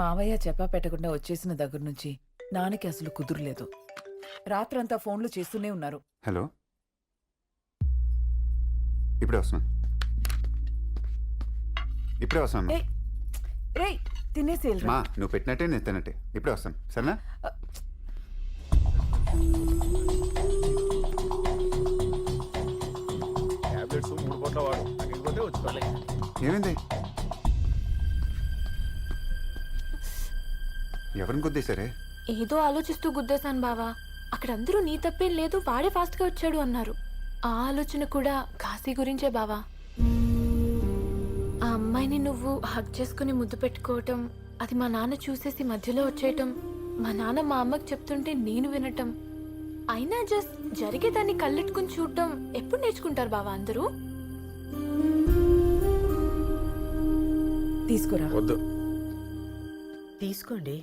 మావయ్య చెప్పా పెట్టకుండా వచ్చేసిన దగ్గర నుంచి నాన్నకి అసలు కుదురులేదు. రాత్రంతా ఫోన్లు చేస్తూనే ఉన్నారు. హలో, ఇప్పుడే వస్తున్నాను. ఏయ్, రేయ్ తినేసేల్రా. మా నువ్వు పెట్టినట్టే నేను తిన్నట్టే. ఇప్పుడే వస్తాను, సరేనా? టాబ్లెట్స్ 3 పూట్ల వాడు. తగ్గకపోతే వచ్చుకోవాలి. ఏమైంది? ఎవరిని గుద్దేశారే? ఏదో ఆలోచిస్తూ గుద్దేశాను బావా. అక్కడ అందరూ నీ తప్పేం లేదు, వాడే ఫాస్ట్ గా వచ్చాడు అన్నారు. ఆ ఆలోచన కూడా కాశీ గురించే బావా. ఆ అమ్మాయిని నువ్వు హగ్ చేసుకుని ముద్దు పెట్టుకోవటం, అది మా నాన్న చూసేసి మధ్యలో వచ్చేయటం, మా నాన్న మా అమ్మకి చెప్తుంటే నేను వినటం, అయినా జస్ట్ జరిగేదాన్ని కళ్ళెట్టుకుని చూడటం ఎప్పుడు నేర్చుకుంటారు బావా అందరూ? తీసుకురా. వద్దు. తీసుకోండి.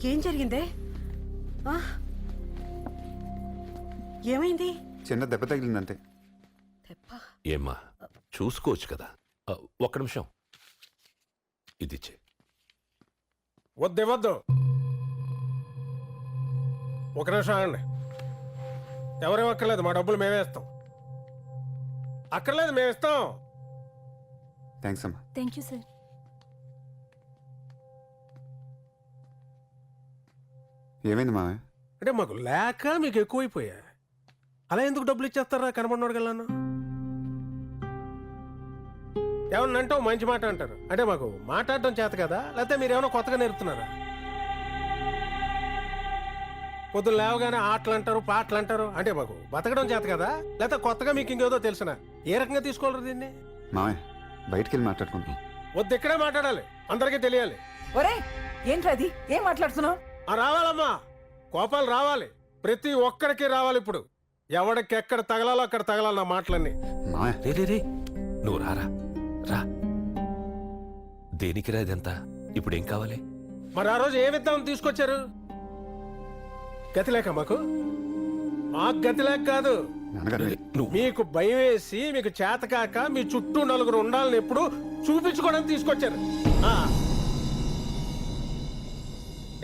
ఏం జరిగిందే? ఏమైంది? చిన్న దెబ్బ తగిలిందంతే. ఏమ్మా చూసుకోవచ్చు కదా. ఒక్క నిమిషం ఇదిచ్చే. వద్దు ఇవ్వద్దు. ఒక నిమిషం ఆగండి. ఎవరేం అక్కర్లేదు, మా డబ్బులు మేమే ఇస్తాం. అక్కర్లేదు, మేము ఇస్తాం. థ్యాంక్స్ అమ్మా. Thank you sir. ఏమైంది మావయ్య? అంటే మాకు లేక మీకు ఎక్కువైపోయా. అలా ఎందుకు డబ్బులు ఇచ్చేస్తారా కనబడినోడు గలను? ఏమన్నా అంటావు మంచి మాట అంటారు. అంటే మాకు మాట్లాడడం చేత కదా, లేకపోతే మీరు ఏమైనా కొత్తగా నేర్పుతున్నారా? పొద్దున్న లేవగానే ఆటలు అంటారు, పాటలు అంటారు. అంటే మాకు బతకడం చేత కదా, లేకపోతే కొత్తగా మీకు ఇంకేదో తెలిసిన ఏ రకంగా తీసుకోవాలి దీన్ని? మావయ్య బయటికి వెళ్ళి మాట్లాడుకుంటాం. వద్దు, ఇక్కడే మాట్లాడాలి, అందరికీ తెలియాలి. ఒరే ఏంట్రా అది? ఏం మాట్లాడుతున్నావు? రావాలమ్మా, కోపాలు రావాలి, ప్రతి ఒక్కడికి రావాలి. ఇప్పుడు ఎవడికి ఎక్కడ తగలాలో అక్కడ తగలాలి నా మాటలన్నీ. మావయ్య రే రే నువ్వు రారా రా. దేనికి రా ఇదంతా? ఇప్పుడేం కావాలి? మరి ఆ రోజు ఏ విద్దాం తీసుకొచ్చారు? గతి లేక మాకు గతి లేక కాదు, నువ్వు మీకు భయం వేసి మీకు చేతకాక మీ చుట్టూ నలుగురు ఉండాలని ఎప్పుడు చూపించుకోవడానికి తీసుకొచ్చారు.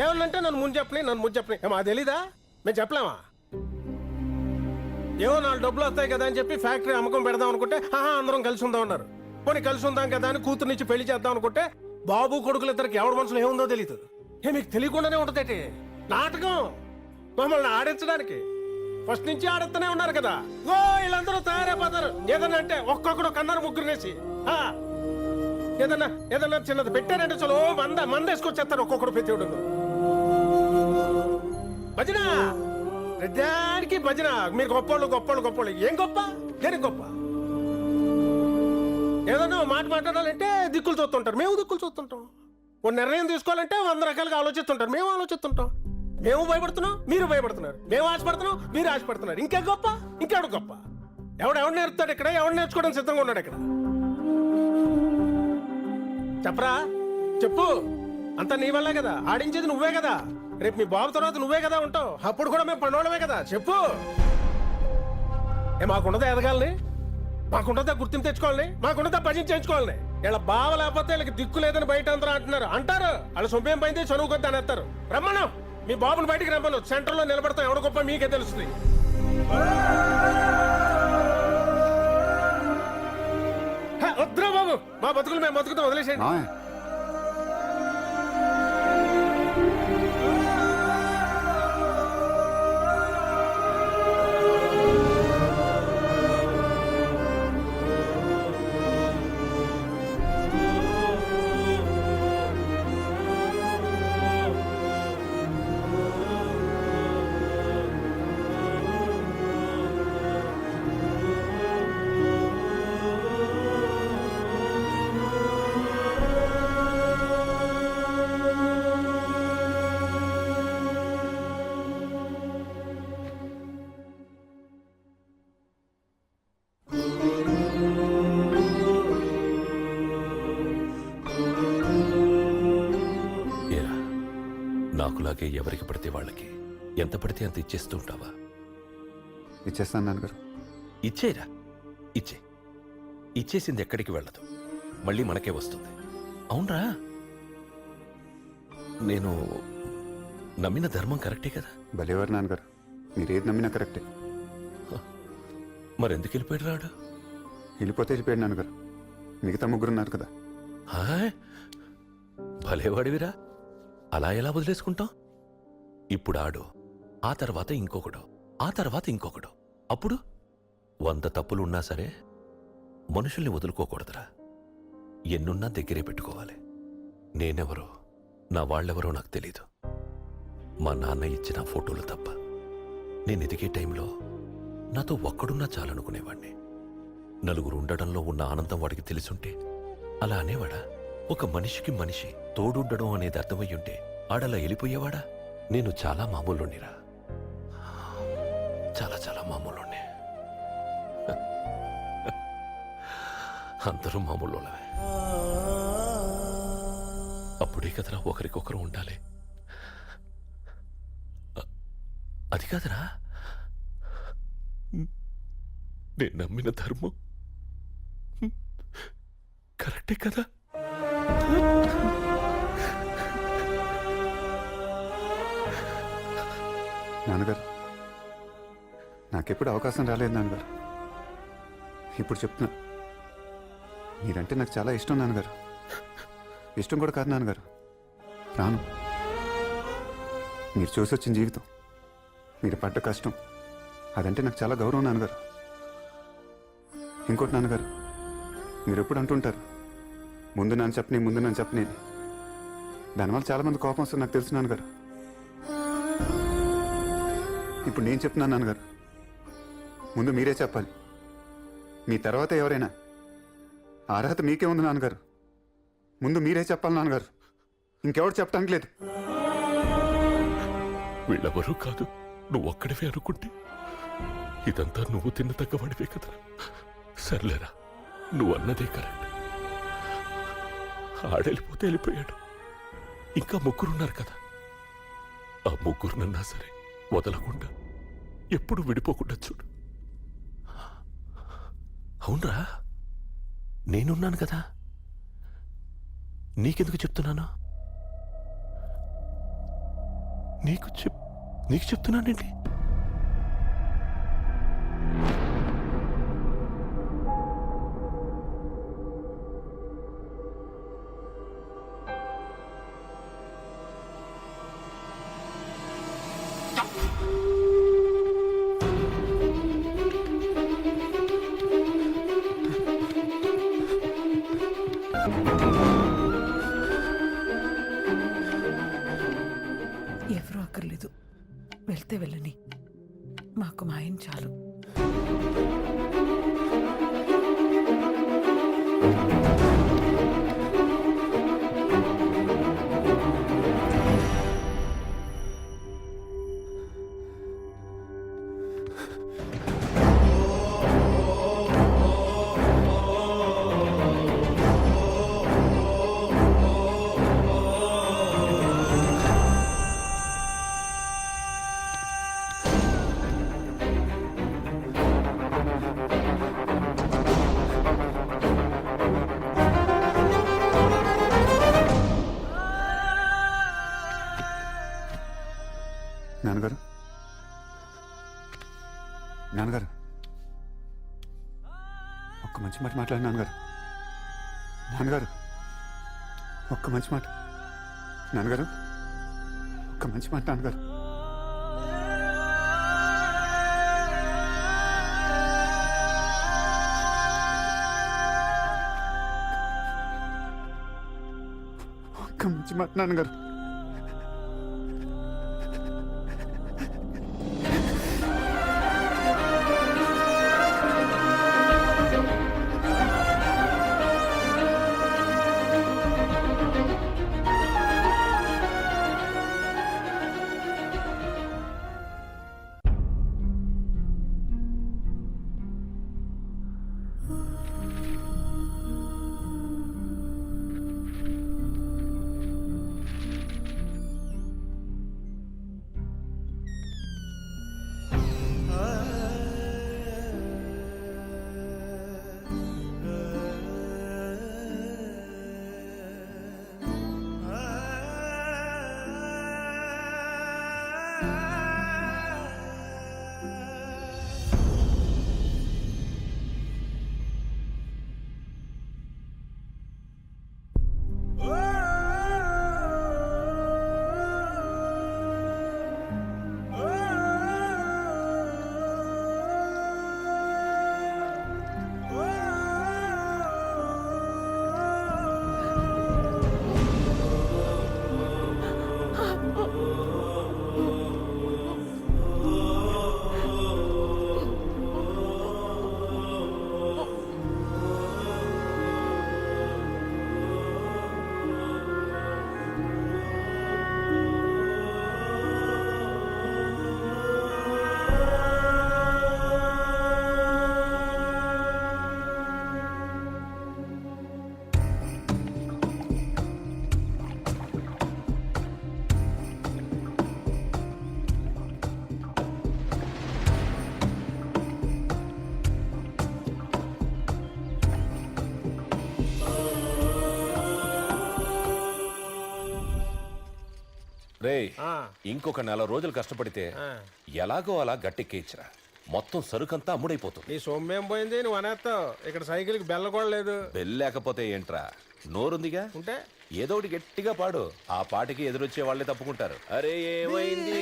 ఏమన్నంటే నన్ను ముందు చెప్పని మా తెలీదా? మేము చెప్పలేమా? ఏమో 4 డబ్బులు వస్తాయి కదా అని చెప్పి ఫ్యాక్టరీ అమ్మకం పెడదాం అనుకుంటే అందరం కలిసి ఉందాం అన్నారు. పోనీ కలిసి ఉందాం కదా అని కూతురునిచ్చి పెళ్లి చేద్దాం అనుకుంటే బాబు కొడుకులు ఇద్దరికి ఎవరి మనసులో ఏముందో తెలియదు. మీకు తెలియకుండానే ఉంటదేటి నాటకం మమ్మల్ని ఆడించడానికి. ఫస్ట్ నుంచి ఆడిస్తూనే ఉన్నారు కదా. ఓ వీళ్ళందరూ తయారైపోతారు. ఏదన్నా అంటే ఒక్కొక్కడు కన్నారు ముగ్గురునేసి. ఏదన్నా చిన్నది పెట్టారంటే చలో మందేసుకొచ్చేస్తారు ఒక్కొక్కడు ప్రతివుడు. భజన ప్రతిదానికి భజన. మీరు గొప్పోళ్ళు. ఏం గొప్ప? దేనికి గొప్ప? ఏదన్నా మాట మాట్లాడాలంటే దిక్కులు చూస్తుంటారు, మేము దిక్కులు చూస్తుంటాం. ఓ నిర్ణయం తీసుకోవాలంటే 100 రకాలుగా ఆలోచిస్తుంటారు, మేము ఆలోచిస్తుంటాం. మేము భయపడుతున్నాం, మీరు భయపడుతున్నారు. మేము ఆశపడుతున్నాం, మీరు ఆశపడుతున్నారు. ఇంకే గొప్ప? ఇంకెవడు గొప్ప? ఎవడు నేర్పుతాడు ఇక్కడ? ఎవడు నేర్చుకోవడానికి సిద్ధంగా ఉన్నాడు ఇక్కడ? చెప్పరా, చెప్పు. అంతా నీ వల్లే కదా, ఆడించేది నువ్వే కదా. రేపు మీ బాబు తర్వాత నువ్వే కదా ఉంటావు. అప్పుడు కూడా మేము పనోళ్ళమే కదా. చెప్పు. మాకున్నదా ఎదగాలని, మాకున్నదా గుర్తింపు తెచ్చుకోవాలని, మాకున్నదా భజన చేయించుకోవాలని. ఇలా బావ లేకపోతే వీళ్ళకి దిక్కు లేదని బయట అందరూ అంటారు. వాళ్ళ సొంపేం పైంది చదువు కొద్ది అనేస్తారు. రమ్మను, మీ బాబుని బయటికి రమ్మను. సెంటర్ లో నిలబడతాం, ఎవడ గొప్ప మీకే తెలుస్తుంది. వద్దురా బాబు, మా బతుకులు మేము బతుకుతాం, వదిలేసేయండి. నాలాగే ఎవరికి పడితే వాళ్ళకి ఎంత పడితే అంత ఇచ్చేస్తూ ఉంటావా? ఇచ్చేస్తాను నాన్నగారు. ఇచ్చేరా, ఇచ్చే. ఇచ్చేసింది ఎక్కడికి వెళ్ళదు, మళ్ళీ మనకే వస్తుంది. అవునరా, నేను నమ్మిన ధర్మం కరెక్టే కదా. భలేవారు నాన్నగారు, మీరు ఏది నమ్మినా కరెక్టే. మరెందుకు వెళ్ళిపోయాడు రాడు? వెళ్ళిపోతే వెళ్ళిపోయాడు నాన్నగారు. మిగతా ముగ్గురు ఉన్నారు కదా. హాయ్, భలేవాడివిరా. అలా ఎలా వదిలేసుకుంటాం? ఇప్పుడు ఆడు, ఆ తర్వాత ఇంకొకడు, ఆ తర్వాత ఇంకొకడు. అప్పుడు 100 తప్పులు ఉన్నా సరే మనుషుల్ని వదులుకోకూడదురా. ఎన్నున్నా దగ్గరే పెట్టుకోవాలి. నేనెవరో, నా వాళ్ళెవరో నాకు తెలీదు. మా నాన్న ఇచ్చిన ఫోటోలు తప్ప నేను ఎదిగే టైంలో నాతో ఒక్కడున్నా చాలనుకునేవాణ్ణి. నలుగురు ఉండడంలో ఉన్న ఆనందం వాడికి తెలుసుంటే అలా అనేవాడా? ఒక మనిషికి మనిషి తోడుండడం అనేది అర్థమయ్యుంటే ఆడలా వెళ్ళిపోయేవాడా? నేను చాలా మామూలునిరా, చాలా చాలా మామూలుని. అందరూ మామూలులవే. అప్పుడే కదరా ఒకరికొకరు ఉండాలి. అది కాదురా, నేను నమ్మిన ధర్మం కరెక్టే కదా. నాన్నగారు, నాకెప్పుడు అవకాశం రాలేదు నాన్నగారు. ఇప్పుడు చెప్తున్నా, మీరంటే నాకు చాలా ఇష్టం నాన్నగారు. ఇష్టం కూడా కాదు నాన్నగారు, రాను. మీరు చూసి వచ్చిన జీవితం, మీరు పడ్డ కష్టం, అదంటే నాకు చాలా గౌరవం నాన్నగారు. ఇంకోటి నాన్నగారు, మీరు ఎప్పుడు అంటుంటారు ముందు నన్ను చెప్పని. దానివల్ల చాలామంది కోపం వస్తుంది నాకు తెలుసు నాన్నగారు. ఇప్పుడు నేను చెప్తున్నాను నాన్నగారు, ముందు మీరే చెప్పాలి. మీ తర్వాత ఎవరైనా, ఆ అర్హత మీకే ఉంది నాన్నగారు. ముందు మీరే చెప్పాలి నాన్నగారు, ఇంకెవరు చెప్పడానికి లేదు. వీళ్ళెవరూ కాదు, నువ్వు ఒక్కడివే అనుకుంటే ఇదంతా నువ్వు తిన్న తగ్గవాడివే కదరా. సర్లేరా, నువ్వు అన్నదే కరెక్ట్. ఆడెళ్ళిపోతే వెళ్ళిపోయాడు, ఇంకా ముగ్గురున్నారు కదా. ఆ ముగ్గురునన్నా సరే వదలకుండా ఎప్పుడు విడిపోకుండా చూడు. అవునరా, నేనున్నాను కదా. నీకెందుకు చెప్తున్నాను? నీకు చెప్తున్నానండి. ఎవరూ అక్కర్లేదు, వెళ్తే వెళ్ళని. మాకు మా ఆయన చాలు. నాన్నగారు, నాన్నగారు, ఒక్క మంచి మాట మాట్లాడి నాన్నగారు. నాన్నగారు, ఒక్క మంచి మాట. నాన్నగారు, ఒక్క మంచి మాట నాన్నగారు. ఒక్క మంచి మాట నాన్నగారు. రే ఆ, ఇంకొక 4 రోజులు కష్టపడితే ఆ. ఎలాగో అలా గట్టెక్కేయించరా. మొత్తం సరుకంతా అమ్ముడైపోతుంది. నీ సొమ్మేం పోయింది, నువ్వు అనేస్తావు. ఇక్కడ సైకిల్కి బెల్ల కూడా లేదు. వెళ్ళలేకపోతే ఏంట్రా, నోరుందిగా, ఉంటే ఏదో ఒకటి గట్టిగా పాడు. ఆ పాటకి ఎదురొచ్చే వాళ్ళే తప్పుకుంటారు. అరే ఏమైంది,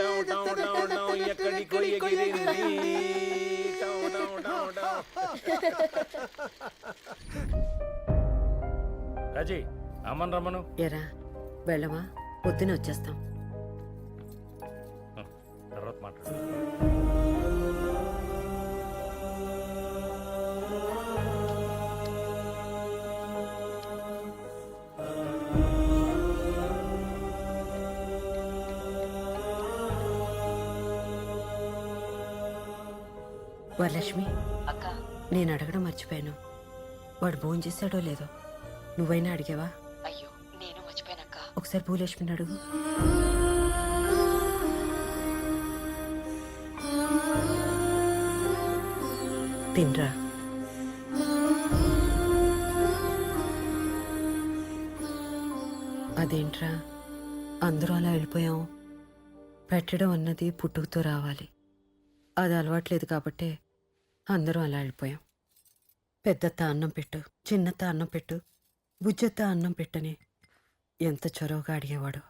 టౌ టౌ టౌ టౌ, ఎక్కడికో ఎగిరింది, టౌ టౌ టౌ టౌ. రాజీ అమ్మన్ రమ్మను. ఎరా వెళ్ళమా, పొద్దున వచ్చేస్తాం. తర్వాత మాట్లాడు. వరలక్ష్మి, నేను అడగడం మర్చిపోయాను. వాడు భోజనం చేశాడో లేదో నువ్వైనా అడిగావా? అయ్యో నేను మర్చిపోయానక్క. ఒకసారి భూలక్ష్మిని అడుగు. తినరా. అదేంట్రా అందరూ అలా వెళ్ళిపోయాం? పెట్టడం అన్నది పుట్టుకతో రావాలి. అది అలవాట్లేదు కాబట్టే అందరూ అలా వెళ్ళిపోయాం. పెద్దత్త అన్నం పెట్టు, చిన్నత్త అన్నం పెట్టు, బుజ్జత్త అన్నం పెట్టని ఎంత చొరవగా అడిగేవాడు.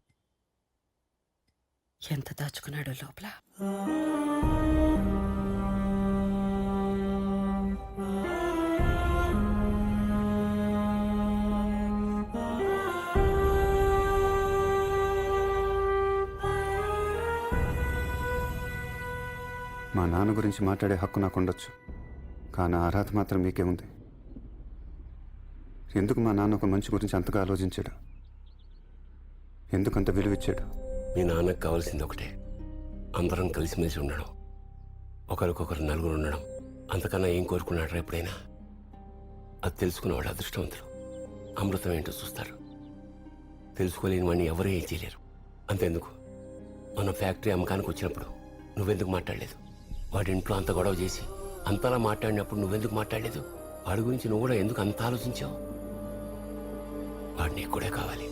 ఎంత దాచుకున్నాడో లోపల. మా నాన్న గురించి మాట్లాడే హక్కు నాకు ఉండొచ్చు, కానీ ఆ అర్హత మాత్రం మీకే ఉంది. ఎందుకు మా నాన్న ఒక మనిషి గురించి అంతగా ఆలోచించాడు? ఎందుకంత విలువిచ్చాడు? మీ నాన్నకు కావాల్సింది ఒకటే, అందరం కలిసిమెలిసి ఉండడం, ఒకరికొకరు నలుగురు ఉండడం. అంతకన్నా ఏం కోరుకున్నాడు ఎప్పుడైనా? అది తెలుసుకున్నవాడు అదృష్టవంతులు. అమృతం ఏంటో చూస్తారు. తెలుసుకోలేని వాడిని ఎవరూ ఏం చేయలేరు. అంతెందుకు, మన ఫ్యాక్టరీ అమ్మకానికి వచ్చినప్పుడు నువ్వెందుకు మాట్లాడలేదు? వాడి ఇంట్లో అంత గొడవ చేసి అంతలా మాట్లాడినప్పుడు నువ్వెందుకు మాట్లాడలేదు? వాడి గురించి నువ్వు కూడా ఎందుకు అంత ఆలోచించావు? వాడు నీకు కూడా కావాలి.